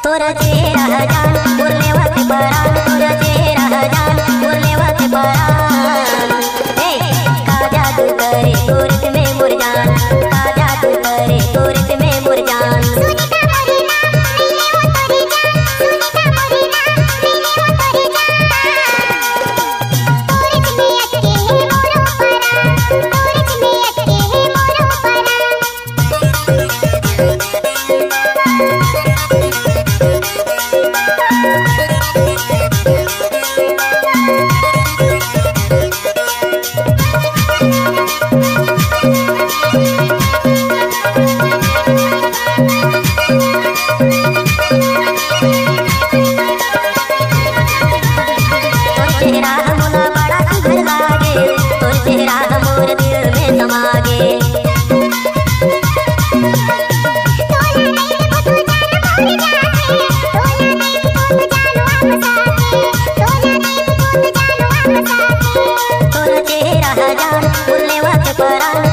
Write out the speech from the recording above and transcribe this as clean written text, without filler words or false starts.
तोरा चेहरा जान उरलेवाते परान, तोरा चेहरा जान उरलेवाते परान। ए का जादू करे तोरत में मुरजान, का जादू करे तोरत में मुरजान। सुनीता मोरी नाम मिले वो तोरी जान, सुनीता मोरी नाम मिले वो तोरी जान। तोरत में अटके है मोरो परान, तोरत में अटके है मोरो परान। चेहरा मुना बड़ा सुंदर लागे, तोर चेहरा मोर दिल में समागे। तोला नहीं वो तू जान मोर जागे, तोला नहीं वो तू जानो हम साथे, तोला नहीं वो तू जानो हम साथे। तोरा चेहरा जान उरलेवाते परान,